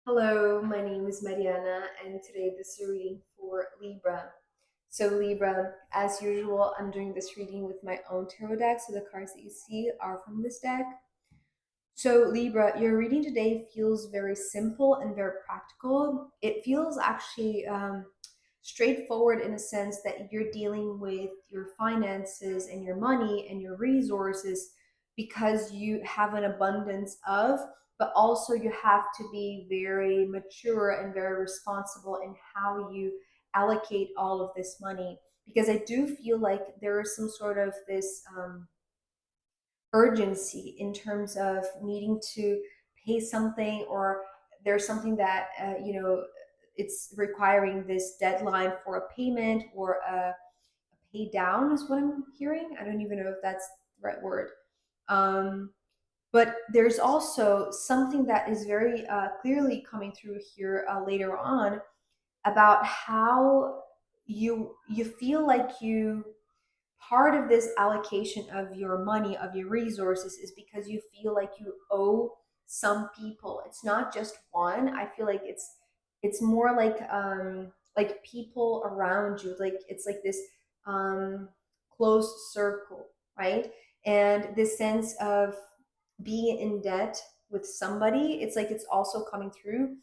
Hello, my name is Mariana, and today this is a reading for Libra. So, Libra, as usual, I'm doing this reading with my own tarot deck, so the cards that you see are from this deck. So, Libra, your reading today feels very simple and very practical. It feels actually straightforward in a sense that you're dealing with your finances and your money and your resources because you have an abundance of, but also you have to be very mature and very responsible in how you allocate all of this money. Because I do feel like there is some sort of this urgency in terms of needing to pay something, or there's something that it's requiring this deadline for a payment or a pay down is what I'm hearing. I don't even know if that's the right word. um, but there's also something that is very clearly coming through here later on about how you feel like you part of this allocation of your money, of your resources, is because you feel like you owe some people. It's not just one. I feel like it's more like people around you, like it's like this um closed circle, right? And this sense of being in debt with somebody, it's like it's also coming through.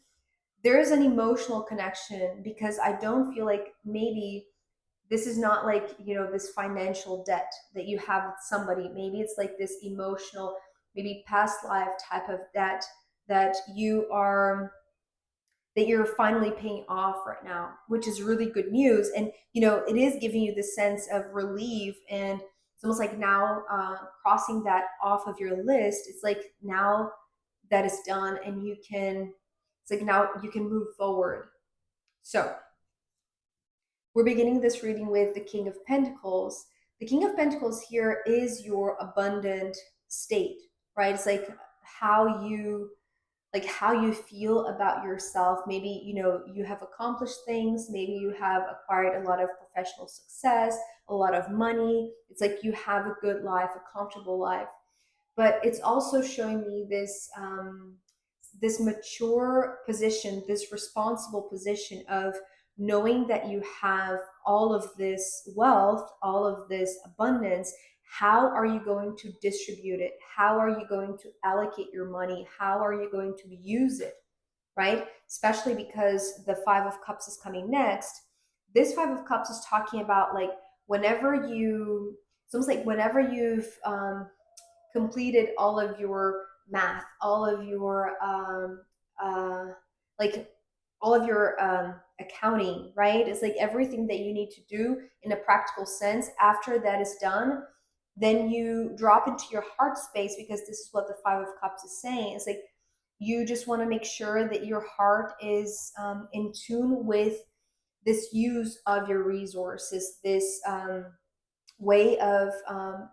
There is an emotional connection because I don't feel like maybe this is not like this financial debt that you have with somebody. Maybe it's like this emotional, maybe past life type of debt that you're finally paying off right now, which is really good news. And it is giving you this sense of relief, and it's almost like now crossing that off of your list. It's like now that is done, and it's like now you can move forward. So we're beginning this reading with the King of Pentacles. The King of Pentacles here is your abundant state, right? It's like how you how you feel about yourself. Maybe you have accomplished things, maybe you have acquired a lot of professional success, a lot of money. It's like you have a good life, a comfortable life. But it's also showing me this mature position, this responsible position of knowing that you have all of this wealth, all of this abundance. How are you going to distribute it? How are you going to allocate your money? How are you going to use it? Right? Especially because the Five of Cups is coming next. This Five of Cups is talking about like whenever you, it's almost like whenever you've completed all of your math, all of your like all of your accounting, right? It's like everything that you need to do in a practical sense. After that is done, then you drop into your heart space, because this is what the Five of Cups is saying. It's like you just want to make sure that your heart is in tune with this use of your resources, this way of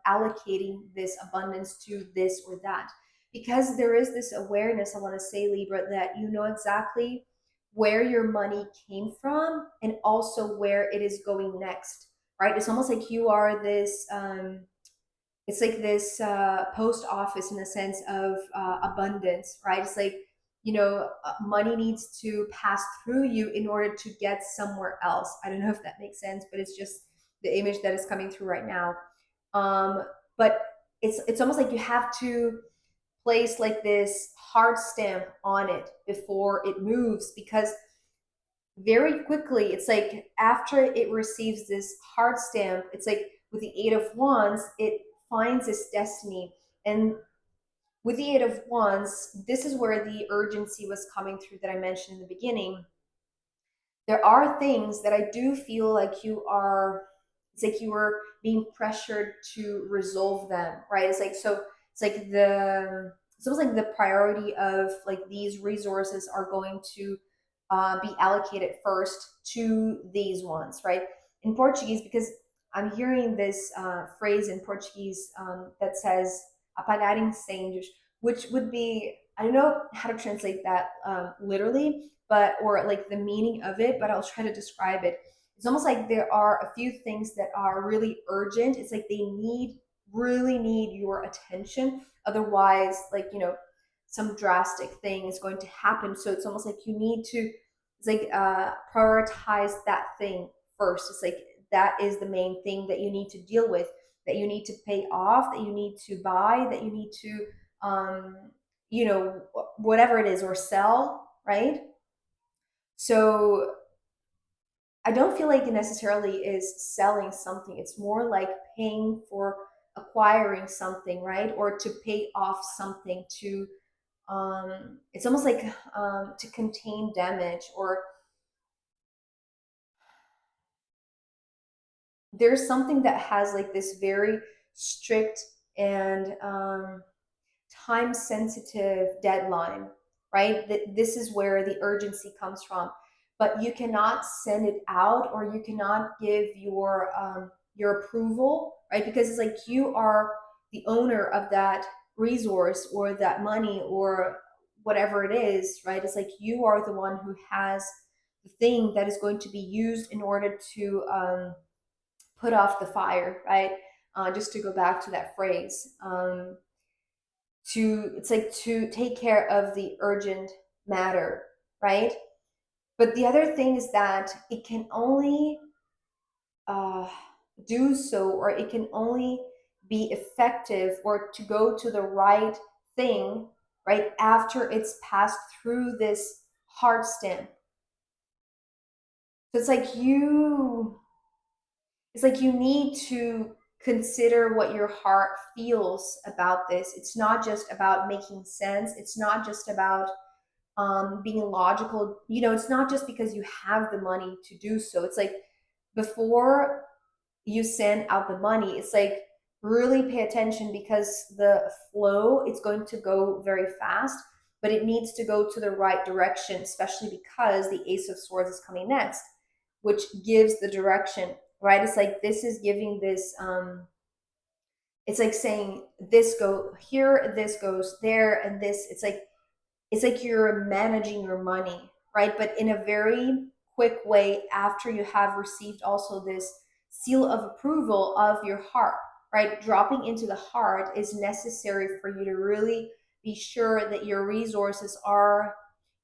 allocating this abundance to this or that. Because there is this awareness, I want to say, Libra, that you know exactly where your money came from and also where it is going next, right? It's almost like you are this it's like this post office in the sense of abundance, right? It's like money needs to pass through you in order to get somewhere else. I don't know if that makes sense, but it's just the image that is coming through right now. But it's almost like you have to place like this hard stamp on it before it moves, because very quickly, it's like after it receives this hard stamp, it's like with the Eight of Wands, it finds its destiny. And with the Eight of Wands, this is where the urgency was coming through that I mentioned in the beginning. There are things that I do feel like it's like you are being pressured to resolve them, right? It's like, so it's like it's almost like the priority of like these resources are going to be allocated first to these ones, right? In Portuguese, because I'm hearing this phrase in Portuguese that says apagar incêndios, which would be, I don't know how to translate that literally, but or like the meaning of it, but I'll try to describe it. It's almost like there are a few things that are really urgent. It's like they really need your attention. Otherwise, like, some drastic thing is going to happen. So it's almost like you need to, it's like prioritize that thing first. It's like that is the main thing that you need to deal with, that you need to pay off, that you need to buy, that you need to, um, you know, whatever it is, or sell, right? So I don't feel like it necessarily is selling something. It's more like paying for acquiring something, right? Or to pay off something, to it's almost like to contain damage, or there's something that has like this very strict and time sensitive deadline, right? This is where the urgency comes from. But you cannot send it out, or you cannot give your approval, right? Because it's like you are the owner of that resource or that money or whatever it is, right? It's like you are the one who has the thing that is going to be used in order to put off the fire, right? Just to go back to that phrase. To It's like to take care of the urgent matter, right? But the other thing is that it can only uh, do so, or it can only be effective, or to go to the right thing, right, after it's passed through this heart stamp. So it's like you need to consider what your heart feels about this. It's not just about making sense. It's not just about being logical. You know, it's not just because you have the money to do so. It's like before you send out the money, it's like really pay attention, because the flow, it's going to go very fast, but it needs to go to the right direction, especially because the Ace of Swords is coming next, which gives the direction, right? It's like this is giving this it's like saying this go here, this goes there, and this, it's like you're managing your money, right? But in a very quick way, after you have received also this seal of approval of your heart, right? Dropping into the heart is necessary for you to really be sure that your resources are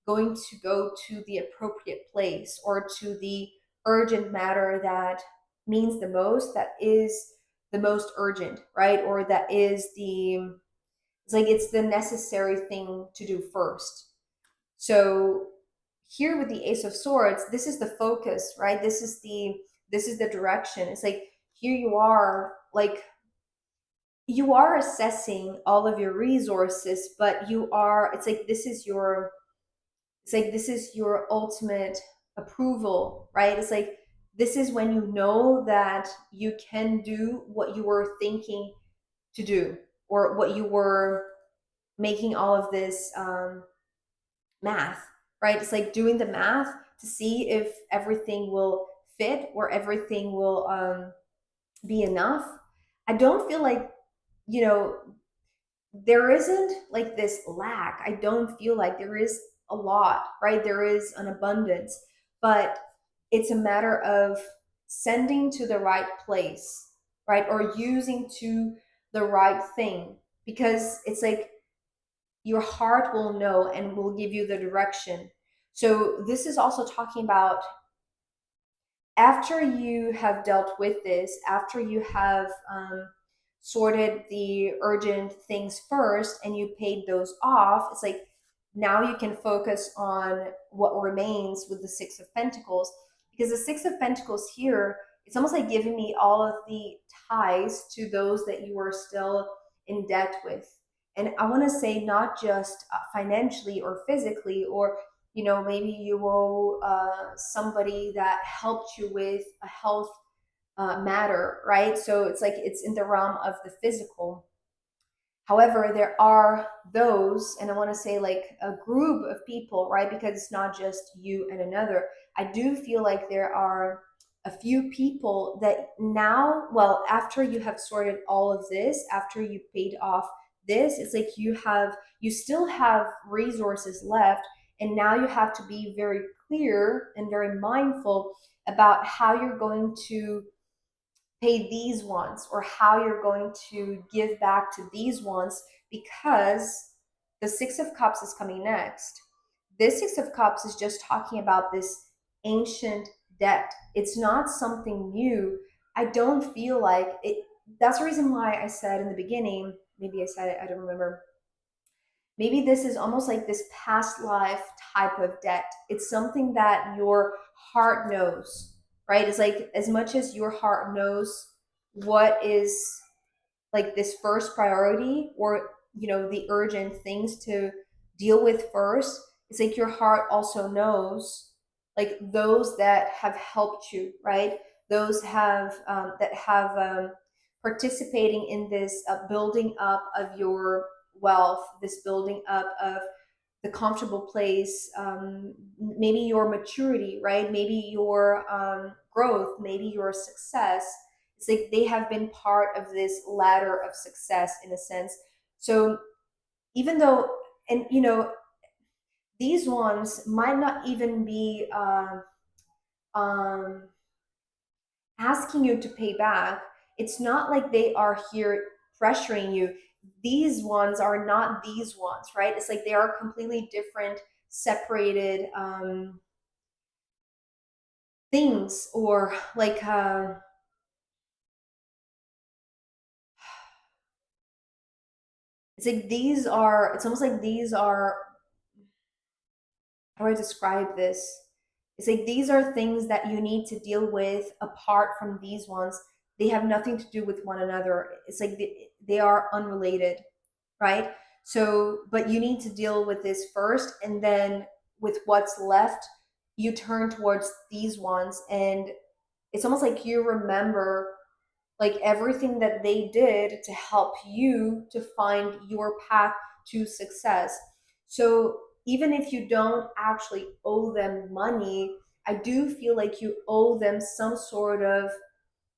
going to go to the appropriate place, or to the urgent matter that means the most, that is the most urgent, right? Or that is it's like it's the necessary thing to do first. So here with the Ace of Swords, this is the focus, right? This is the direction. It's like here you are, like you are assessing all of your resources, but you are, it's like this is your, it's like this is your ultimate approval, right? It's like this is when you know that you can do what you were thinking to do, or what you were making all of this math, right? It's like doing the math to see if everything will fit, or everything will be enough. I don't feel like, you know, there isn't like this lack. I don't feel like there is a lot, right? There is an abundance, but it's a matter of sending to the right place, right? Or using to the right thing, because it's like your heart will know and will give you the direction. So this is also talking about after you have dealt with this, after you have sorted the urgent things first and you paid those off, it's like now you can focus on what remains with the Six of Pentacles. Because the Six of Pentacles here, it's almost like giving me all of the ties to those that you are still in debt with. And I want to say not just financially or physically, or you know, maybe you owe somebody that helped you with a health matter, right? So it's like it's in the realm of the physical. However, there are those, and I want to say like a group of people, right? Because it's not just you and another. I do feel like there are a few people that now, well, after you have sorted all of this, after you paid off this, it's like you still have resources left. And now you have to be very clear and very mindful about how you're going to pay these ones, or how you're going to give back to these ones, because the Six of Cups is coming next. This Six of Cups is just talking about this ancient debt. It's not something new. I don't feel like it. That's the reason why I said in the beginning, maybe I said it, I don't remember. Maybe this is almost like this past life type of debt. It's something that your heart knows, right? It's like as much as your heart knows what is like this first priority, or the urgent things to deal with first, it's like your heart also knows like those that have helped you, right? Those have that have participating in this building up of your wealth, this building up of the comfortable place, maybe your maturity, right? Maybe your growth, maybe your success. It's like they have been part of this ladder of success in a sense. So even though, and these ones might not even be um, asking you to pay back. It's not like they are here pressuring you. These ones are not these ones, right? It's like they are completely different, separated things, or like it's like these are. It's almost like these are. How do I describe this? It's like these are things that you need to deal with apart from these ones. They have nothing to do with one another. It's like they are unrelated, right? So, but you need to deal with this first, and then with what's left, you turn towards these ones. And it's almost like you remember like everything that they did to help you to find your path to success. So even if you don't actually owe them money, I do feel like you owe them some sort of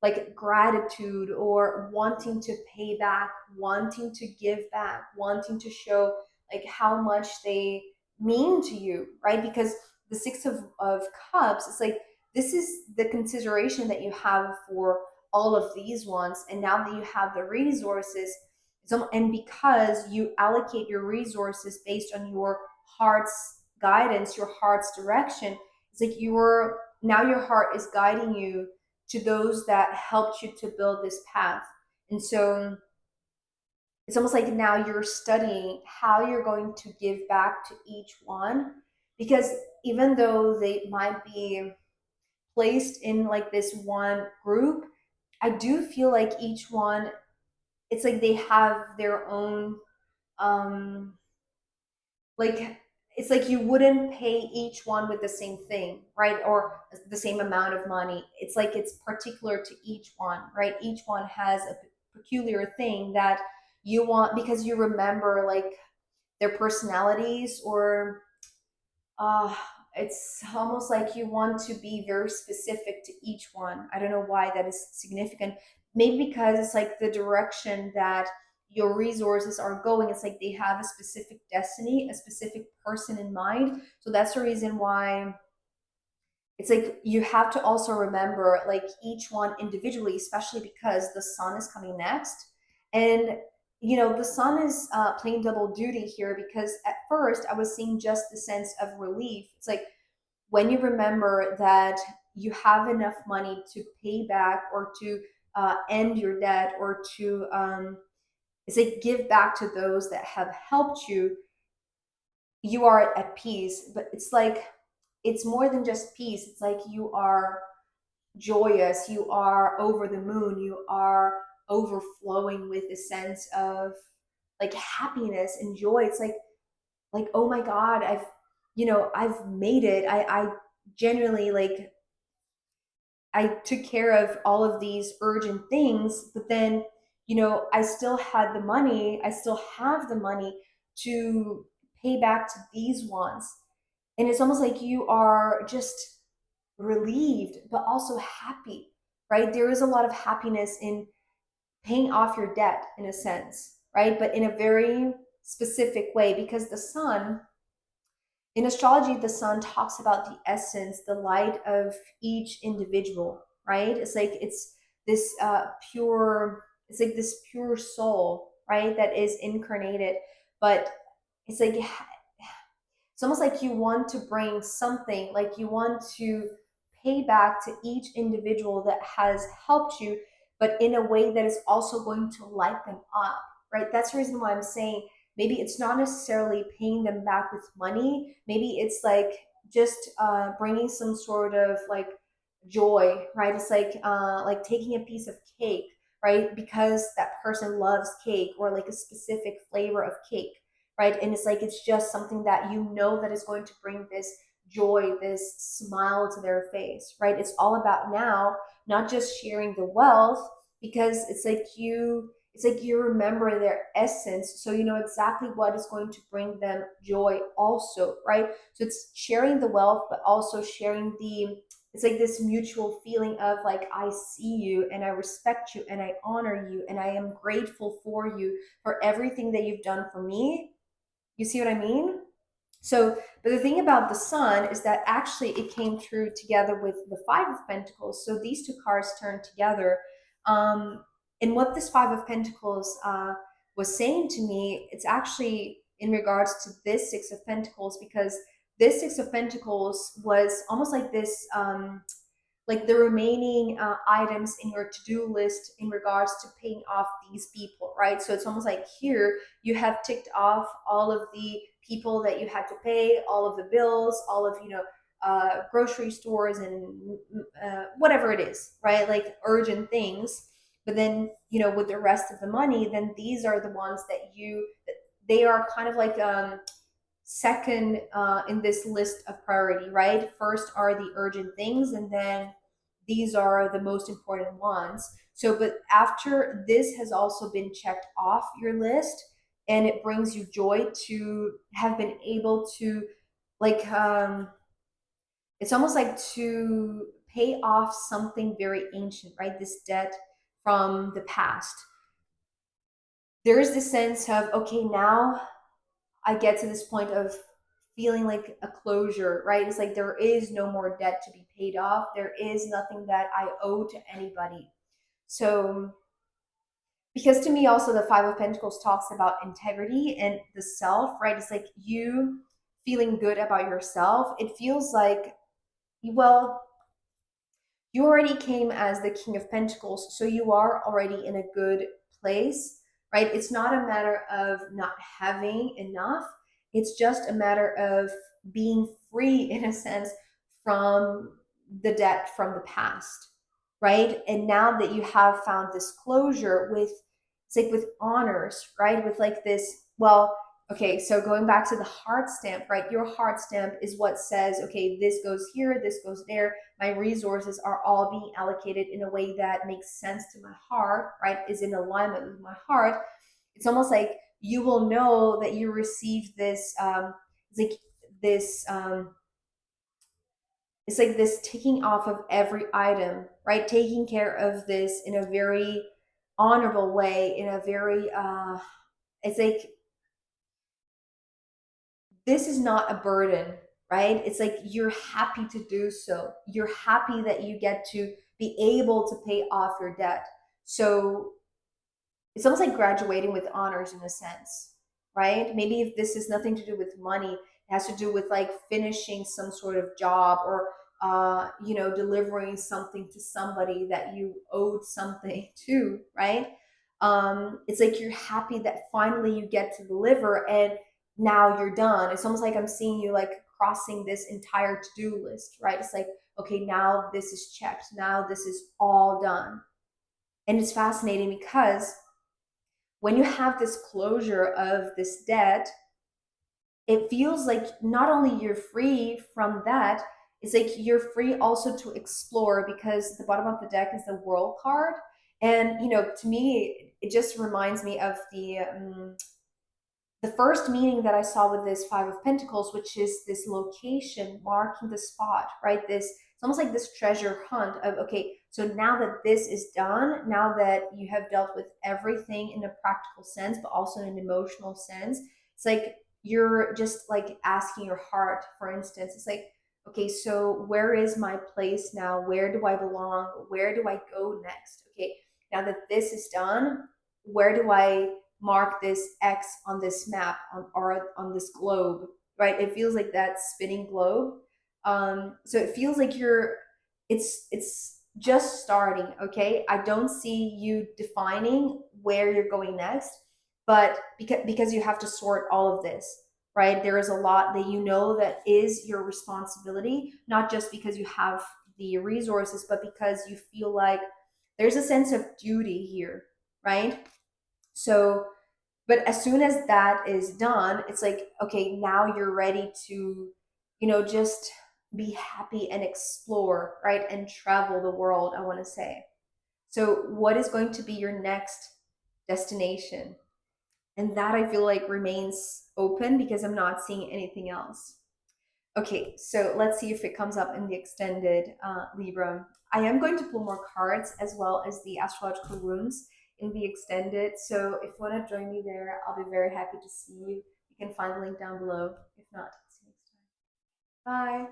like gratitude, or wanting to pay back, wanting to give back, wanting to show like how much they mean to you, right? Because the Six of Cups, it's like this is the consideration that you have for all of these ones. And now that you have the resources, and because you allocate your resources based on your heart's guidance, your heart's direction, it's like your heart is guiding you to those that helped you to build this path. And so it's almost like now you're studying how you're going to give back to each one, because even though they might be placed in like this one group, I do feel like each one, it's like they have their own um like it's like you wouldn't pay each one with the same thing, right? Or the same amount of money. It's like it's particular to each one, right? Each one has a peculiar thing that you want, because you remember like their personalities, or uh it's almost like you want to be very specific to each one. I don't know why that is significant. Maybe because it's like the direction that your resources are going. It's like they have a specific destiny, a specific person in mind. So that's the reason why it's like you have to also remember like each one individually, especially because the sun is coming next. And the sun is playing double duty here, because at first I was seeing just the sense of relief. It's like when you remember that you have enough money to pay back, or to end your debt, or to it's like give back to those that have helped you, you are at peace. But it's like it's more than just peace. It's like you are joyous, you are over the moon, you are overflowing with a sense of like happiness and joy. It's like oh my god, I've made it. I genuinely like I took care of all of these urgent things, but then I still had the money, I still have the money to pay back to these ones. And it's almost like you are just relieved but also happy, right? There is a lot of happiness in paying off your debt in a sense, right? But in a very specific way, because the sun, in astrology, the sun talks about the essence, the light of each individual, right? It's like it's this pure, it's like this pure soul, right? That is incarnated. But it's like it's almost like you want to bring something, like you want to pay back to each individual that has helped you, but in a way that is also going to light them up, right? That's the reason why I'm saying maybe it's not necessarily paying them back with money. Maybe it's like just bringing some sort of like joy, right? It's like taking a piece of cake, right? Because that person loves cake, or like a specific flavor of cake, right? And it's like it's just something that you know that is going to bring this joy, this smile to their face, right? It's all about now not just sharing the wealth, because it's like you remember their essence, so you know exactly what is going to bring them joy also, right? So it's sharing the wealth, but also sharing the, it's like this mutual feeling of like, I see you and I respect you and I honor you and I am grateful for you for everything that you've done for me. You see what I mean? So, but the thing about the sun is that actually it came through together with the Five of Pentacles. So these two cards turned together. Um, and what this Five of Pentacles was saying to me, it's actually in regards to this Six of Pentacles, because this Six of Pentacles was almost like the remaining items in your to-do list in regards to paying off these people, right? So it's almost like here you have ticked off all of the people that you had to pay, all of the bills, all of, grocery stores and whatever it is, right? Like urgent things. But then, with the rest of the money, then these are the ones that they are kind of like second in this list of priority, right? First are the urgent things, and then these are the most important ones. So, but after this has also been checked off your list, and it brings you joy to have been able to, like, it's almost like to pay off something very ancient, right? This debt from the past. There is this sense of, okay, now I get to this point of feeling like a closure, right? It's like there is no more debt to be paid off. There is nothing that I owe to anybody. So, because to me, also, the Five of Pentacles talks about integrity and the self, right? It's like you feeling good about yourself. It feels like, well, you already came as the King of Pentacles, so you are already in a good place, right? It's not a matter of not having enough, it's just a matter of being free, in a sense, from the debt from the past, right? And now that you have found this closure with, it's like with honors, right? With like this, well, okay, so going back to the heart stamp, right? Your heart stamp is what says, okay, this goes here, this goes there. My resources are all being allocated in a way that makes sense to my heart, right? Is in alignment with my heart. It's almost like you will know that you received this, it's like this, it's like this taking off of every item, right? Taking care of this in a very honorable way, in a very, it's like this is not a burden, right? It's like you're happy to do so. You're happy that you get to be able to pay off your debt. So it's almost like graduating with honors in a sense, right? Maybe if this has nothing to do with money, it has to do with like finishing some sort of job, or delivering something to somebody that you owed something to, right? It's like you're happy that finally you get to deliver, and now you're done. It's almost like I'm seeing you like crossing this entire to-do list, right? It's like, okay, now this is checked. Now this is all done. And it's fascinating because when you have this closure of this debt, it feels like not only you're free from that, it's like you're free also to explore, because the bottom of the deck is the World card. And, to me, it just reminds me of the first meaning that I saw with this Five of Pentacles, which is this location marking the spot, right? It's almost like this treasure hunt of, okay, so now that this is done, now that you have dealt with everything in a practical sense, but also in an emotional sense, it's like you're just like asking your heart, for instance, it's like, okay, so where is my place now? Where do I belong? Where do I go next? Okay, now that this is done, where do I mark this X on this map or on this globe, right? It feels like that spinning globe. So it feels like it's just starting, okay? I don't see you defining where you're going next, but because you have to sort all of this, right? There is a lot that you know that is your responsibility, not just because you have the resources, but because you feel like there's a sense of duty here, right? So, but as soon as that is done, it's like, okay, now you're ready to, just be happy and explore, right? And travel the world, I want to say. So, what is going to be your next destination? And that I feel like remains open because I'm not seeing anything else. Okay, so let's see if it comes up in the extended Libra. I am going to pull more cards as well as the astrological rooms in the extended. So if you want to join me there, I'll be very happy to see you. You can find the link down below. If not, see you next time. Bye.